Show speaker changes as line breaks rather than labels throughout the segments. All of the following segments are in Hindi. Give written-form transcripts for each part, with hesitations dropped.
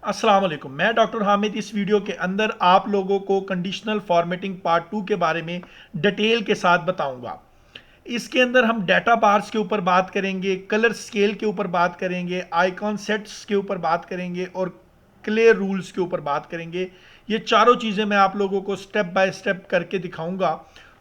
अस्सलाम वालेकुम। मैं डॉक्टर हामिद इस वीडियो के अंदर आप लोगों को कंडीशनल फॉर्मेटिंग पार्ट 2 के बारे में डिटेल के साथ बताऊंगा। इसके अंदर हम डाटा बार्स के ऊपर बात करेंगे, कलर स्केल के ऊपर बात करेंगे, आइकॉन सेट्स के ऊपर बात करेंगे और क्लियर रूल्स के ऊपर बात करेंगे। ये चारों चीज़ें मैं आप लोगों को स्टेप बाय स्टेप करके दिखाऊंगा।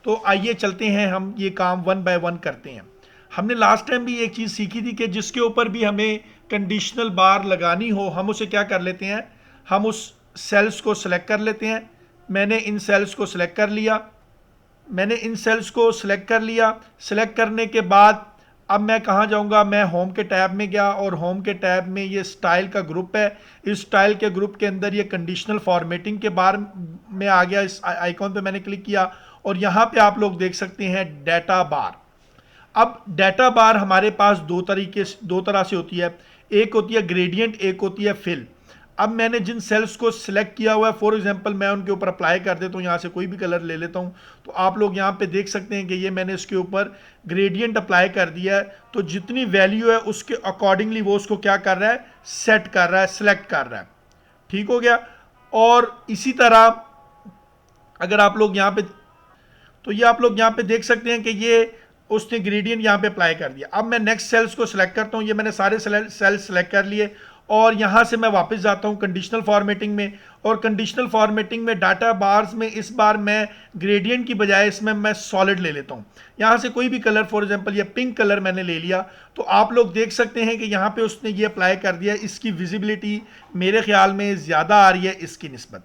तो आइए चलते हैं, हम ये काम वन बाय वन करते हैं। हमने लास्ट टाइम भी एक चीज़ सीखी थी कि जिसके ऊपर भी हमें कंडीशनल बार लगानी हो हम उसे क्या कर लेते हैं, हम उस सेल्स को सिलेक्ट कर लेते हैं। मैंने इन सेल्स को सिलेक्ट कर लिया, सिलेक्ट करने के बाद अब मैं कहाँ जाऊँगा, मैं होम के टैब में गया और होम के टैब में ये स्टाइल का ग्रुप है। इस स्टाइल के ग्रुप के अंदर ये कंडीशनल फॉर्मेटिंग के बार में आ गया। इस आइकॉन पे मैंने क्लिक किया और यहाँ पे आप लोग देख सकते हैं डाटा बार। अब डाटा बार हमारे पास दो तरह से होती है। एक होती है ग्रेडियंट, एक होती है फिल। अब मैंने जिन सेल्स को सिलेक्ट किया हुआ है, फॉर एग्जांपल मैं उनके ऊपर अप्लाई कर देता हूँ, यहाँ से कोई भी कलर ले लेता हूँ। तो आप लोग यहाँ पे देख सकते हैं कि ये मैंने इसके ऊपर ग्रेडियंट अप्लाई कर दिया है। तो जितनी वैल्यू है उसके अकॉर्डिंगली वो उसको क्या कर रहा है, सेट कर रहा है, सिलेक्ट कर रहा है। ठीक हो गया। और इसी तरह अगर आप लोग यहाँ पे, तो ये आप लोग यहाँ पे देख सकते हैं कि ये उसने ग्रेडियंट यहाँ पे अप्लाई कर दिया। अब मैं नेक्स्ट सेल्स को सिलेक्ट करता हूँ। ये मैंने सारे सेल्स सेलेक्ट कर लिए और यहाँ से मैं वापस जाता हूँ कंडीशनल फॉर्मेटिंग में। और कंडीशनल फॉर्मेटिंग में डाटा बार्स में इस बार मैं ग्रेडियंट की बजाय इसमें मैं सॉलिड ले लेता हूँ। यहाँ से कोई भी कलर, फॉर एग्जांपल ये पिंक कलर मैंने ले लिया। तो आप लोग देख सकते हैं कि यहाँ पे उसने ये अप्लाई कर दिया। इसकी विजिबिलिटी मेरे ख्याल में ज़्यादा आ रही है इसकी निस्बत।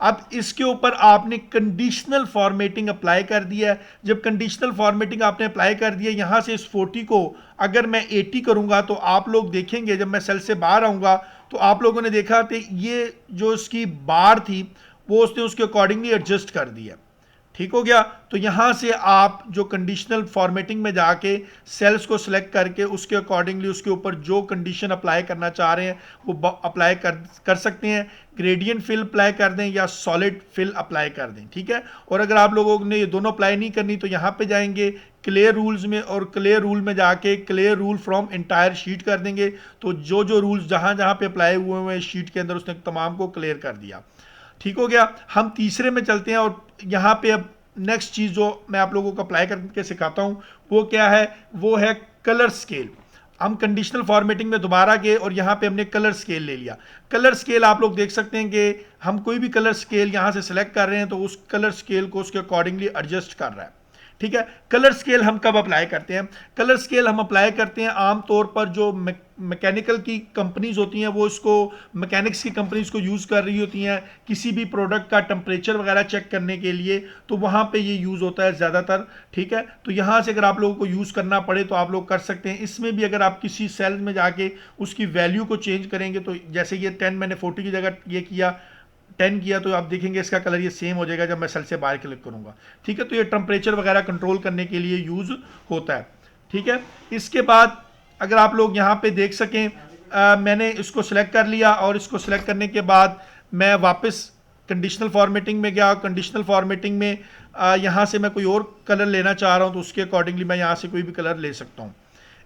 अब इसके ऊपर आपने कंडीशनल फॉर्मेटिंग अप्लाई कर दिया है। जब कंडीशनल फॉर्मेटिंग आपने अप्लाई कर दिया, यहाँ से इस 40 को अगर मैं 80 करूँगा तो आप लोग देखेंगे जब मैं सेल से बाहर आऊँगा तो आप लोगों ने देखा कि ये जो इसकी बार थी वो उसने उसके अकॉर्डिंगली एडजस्ट कर दिया। ठीक हो गया। तो यहाँ से आप जो कंडीशनल फॉर्मेटिंग में जाके सेल्स को सिलेक्ट करके उसके अकॉर्डिंगली उसके ऊपर जो कंडीशन अप्लाई करना चाह रहे हैं वो अप्लाई कर सकते हैं। ग्रेडियंट फिल अप्लाई कर दें या सॉलिड फिल अप्लाई कर दें। ठीक है। और अगर आप लोगों ने ये दोनों अप्लाई नहीं करनी तो यहाँ पे जाएंगे क्लियर रूल्स में और क्लियर रूल में जाके clear rule from entire sheet कर देंगे। तो जो जो रूल्स जहाँ जहाँ पे अप्लाई हुए हैं शीट के अंदर उसने तमाम को क्लियर कर दिया। ठीक हो गया। हम तीसरे में चलते हैं और यहाँ पे अब नेक्स्ट चीज़ जो मैं आप लोगों को अप्लाई करके सिखाता हूँ वो क्या है, वो है कलर स्केल। हम कंडीशनल फॉर्मेटिंग में दोबारा गए और यहाँ पे हमने कलर स्केल ले लिया। कलर स्केल आप लोग देख सकते हैं कि हम कोई भी कलर स्केल यहाँ से सेलेक्ट कर रहे हैं तो उस कलर स्केल को उसके अकॉर्डिंगली एडजस्ट कर रहा है। ठीक है। कलर स्केल हम कब अप्लाई करते हैं, कलर स्केल हम अप्लाई करते हैं आमतौर पर जो मैकेनिकल की कंपनीज होती हैं वो इसको, मैकेनिक्स की कंपनीज को यूज़ कर रही होती हैं किसी भी प्रोडक्ट का टेम्परेचर वगैरह चेक करने के लिए, तो वहाँ पे ये यूज़ होता है ज़्यादातर। ठीक है। तो यहाँ से अगर आप लोगों को यूज़ करना पड़े तो आप लोग कर सकते हैं। इसमें भी अगर आप किसी सेल में जाके उसकी वैल्यू को चेंज करेंगे तो जैसे ये 10 मैंने 40 की जगह ये किया 10 किया तो आप देखेंगे इसका कलर ये सेम हो जाएगा जब मैं सेल से बाहर क्लिक करूंगा। ठीक है। तो ये टेम्परेचर वगैरह कंट्रोल करने के लिए यूज़ होता है। ठीक है। इसके बाद अगर आप लोग यहाँ पे देख सकें, मैंने इसको सिलेक्ट कर लिया और इसको सिलेक्ट करने के बाद मैं वापस कंडीशनल फॉर्मेटिंग में गया। कंडीशनल फॉर्मेटिंग में यहाँ से मैं कोई और कलर लेना चाह रहा हूँ तो उसके अकॉर्डिंगली मैं यहाँ से कोई भी कलर ले सकता हूँ।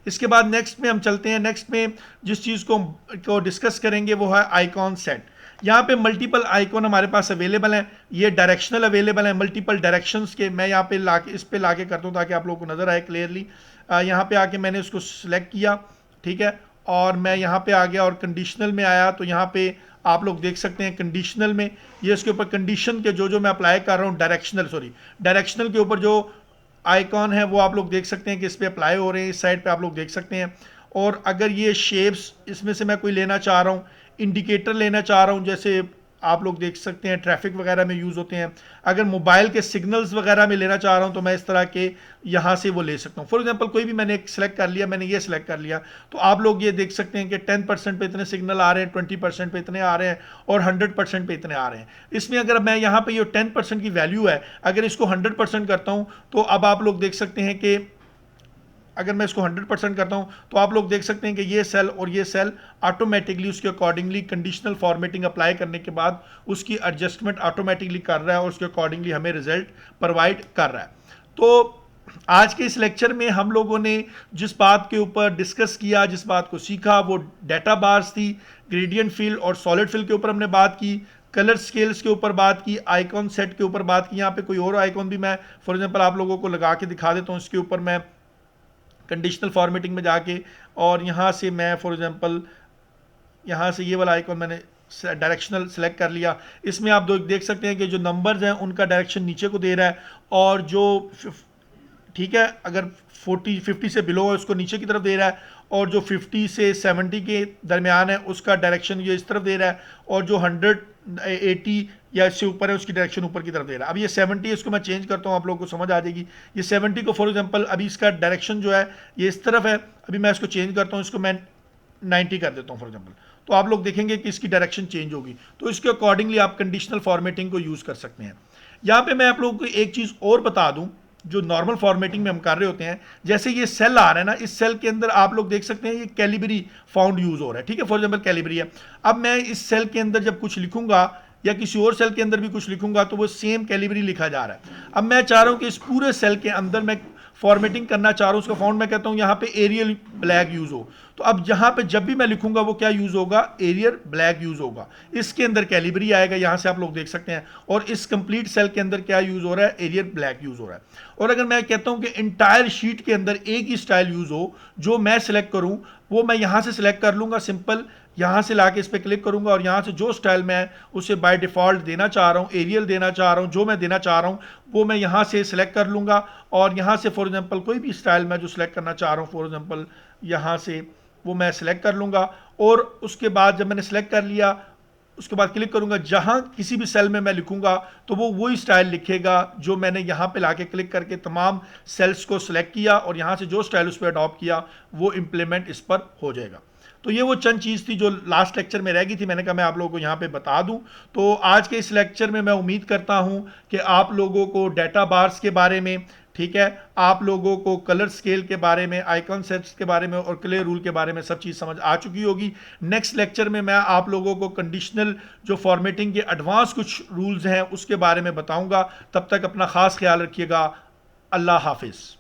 इसके बाद नेक्स्ट में हम चलते हैं। नेक्स्ट में जिस चीज़ को डिस्कस करेंगे वो है आइकॉन सेट। यहाँ पे मल्टीपल आइकॉन हमारे पास अवेलेबल हैं। ये डायरेक्शनल अवेलेबल हैं, मल्टीपल डायरेक्शंस के। मैं यहाँ पे लाके इस पे लाके करता हूँ ताकि आप लोगों को नज़र आए क्लियरली। यहाँ पे आके मैंने उसको सिलेक्ट किया। ठीक है। और मैं यहाँ पे आ गया और कंडीशनल में आया तो यहाँ पे आप लोग देख सकते हैं कंडीशनल में ये इसके ऊपर कंडीशन के जो मैं अप्लाई कर रहा हूँ डायरेक्शनल के ऊपर जो आइकॉन है वो आप लोग देख सकते हैं कि इस पर अप्लाई हो रहे हैं। इस साइड पे आप लोग देख सकते हैं। और अगर ये शेप्स इसमें से मैं कोई लेना चाह रहा हूँ, इंडिकेटर लेना चाह रहा हूँ, जैसे आप लोग देख सकते हैं ट्रैफिक वगैरह में यूज़ होते हैं। अगर मोबाइल के सिग्नल्स वगैरह में लेना चाह रहा हूँ तो मैं इस तरह के यहाँ से वो ले सकता हूँ। फॉर एग्जांपल कोई भी मैंने एक सिलेक्ट कर लिया, मैंने ये सिलेक्ट कर लिया तो आप लोग ये देख सकते हैं कि 10% पे इतने सिग्नल आ रहे हैं, 20% पे इतने आ रहे हैं और 100% पे इतने आ रहे हैं। इसमें अगर मैं यहाँ पे ये 10% की वैल्यू है, अगर इसको 100% करता हूँ तो अब आप लोग देख सकते हैं कि अगर मैं इसको 100% करता हूं तो आप लोग देख सकते हैं कि ये सेल और ये सेल ऑटोमेटिकली उसके अकॉर्डिंगली कंडीशनल फॉर्मेटिंग अप्लाई करने के बाद उसकी एडजस्टमेंट ऑटोमेटिकली कर रहा है और उसके अकॉर्डिंगली हमें रिजल्ट प्रोवाइड कर रहा है। तो आज के इस लेक्चर में हम लोगों ने जिस बात के ऊपर डिस्कस किया, जिस बात को सीखा, वो डाटा बार्स थी, ग्रेडियंट फील्ड और सॉलिड फील्ड के ऊपर हमने बात की, कलर स्केल्स के ऊपर बात की, आइकॉन सेट के ऊपर बात की। यहाँ पे कोई और आइकॉन भी मैं फॉर एग्जांपल आप लोगों को लगा के दिखा देता हूँ। इसके ऊपर मैं कंडीशनल फॉर्मेटिंग में जाके और यहाँ से मैं फॉर एग्जांपल यहाँ से ये वाला आइकॉन मैंने डायरेक्शनल सेलेक्ट कर लिया। इसमें आप देख सकते हैं कि जो नंबर्स हैं उनका डायरेक्शन नीचे को दे रहा है, और जो ठीक है अगर 50 से बिलो है उसको नीचे की तरफ दे रहा है, और जो 50 से 70 के दरमियान है उसका डायरेक्शन ये इस तरफ दे रहा है, और जो 180 या इससे ऊपर है उसकी डायरेक्शन ऊपर की तरफ दे रहा है। अब ये 70 है, इसको मैं चेंज करता हूँ, आप लोगों को समझ आ जाएगी। ये 70 को फॉर एग्जांपल अभी इसका डायरेक्शन जो है ये इस तरफ है, अभी मैं इसको चेंज करता हूँ, इसको मैं 90 कर देता हूँ फॉर एग्जांपल, तो आप लोग देखेंगे कि इसकी डायरेक्शन चेंज होगी। तो इसके अकॉर्डिंगली आप कंडीशनल फॉर्मेटिंग को यूज़ कर सकते हैं। यहाँ पे मैं आप लोगों को एक चीज़ और बता दूँ जो नॉर्मल फॉर्मेटिंग में हम कर रहे होते हैं। जैसे ये सेल आ रहा है ना, इस सेल के अंदर आप लोग देख सकते हैं ये कैलिबरी फाउंड यूज़ हो रहा है, ठीक है, फॉर एग्जांपल कैलिबरी है। अब मैं इस सेल के अंदर जब कुछ लिखूंगा या किसी और सेल के अंदर भी कुछ लिखूंगा तो वो सेम कैलिबरी लिखा जा रहा है। अब मैं चाह रहा हूँ कि इस पूरे सेल के अंदर मैं फॉर्मेटिंग करना चाह रहा हूँ, उसका फाउंड मैं कहता हूँ यहाँ पे एरियल ब्लैक यूज़ हो। तो अब यहाँ पे जब भी मैं लिखूंगा वो क्या यूज़ होगा, एरियल ब्लैक यूज़ होगा। इसके अंदर कैलिबरी आएगा, यहाँ से आप लोग देख सकते हैं, और इस कंप्लीट सेल के अंदर क्या यूज़ हो रहा है, एरियल ब्लैक यूज़ हो रहा है। और अगर मैं कहता हूँ कि इंटायर शीट के अंदर एक ही स्टाइल यूज़ हो, जो मैं सिलेक्ट करूँ वो मैं यहाँ से सिलेक्ट कर लूँगा, सिंपल यहाँ से लाके इस पर क्लिक करूंगा, और यहाँ से जो स्टाइल मैं उसे बाय डिफ़ॉल्ट देना चाह रहा हूँ, एरियल देना चाह रहा हूँ, जो मैं देना चाह रहा हूँ वो मैं यहाँ से सिलेक्ट कर लूँगा। और यहाँ से फॉर एग्जांपल कोई भी स्टाइल मैं जो सिलेक्ट करना चाह रहा हूँ, फॉर एग्जांपल यहाँ से वो मैं सिलेक्ट कर लूँगा। और उसके बाद जब मैंने सिलेक्ट कर लिया उसके बाद क्लिक करूंगा, जहां किसी भी सेल में मैं लिखूंगा तो वो वही स्टाइल लिखेगा जो मैंने यहां पे लाके क्लिक करके तमाम सेल्स को सिलेक्ट किया और यहां से जो स्टाइल उस पर अडॉप्ट किया वो इंप्लीमेंट इस पर हो जाएगा। तो ये वो चंद चीज़ थी जो लास्ट लेक्चर में रह गई थी, मैंने कहा मैं आप लोगों को यहाँ पे बता दूं। तो आज के इस लेक्चर में मैं उम्मीद करता हूँ कि आप लोगों को डाटा बार्स के बारे में, ठीक है, आप लोगों को कलर स्केल के बारे में, आइकॉन सेट्स के बारे में और क्लियर रूल के बारे में सब चीज़ समझ आ चुकी होगी। नेक्स्ट लेक्चर में मैं आप लोगों को कंडीशनल जो फॉर्मेटिंग के एडवांस कुछ रूल्स हैं उसके बारे में बताऊंगा। तब तक अपना ख़ास ख्याल रखिएगा। अल्लाह हाफिज़।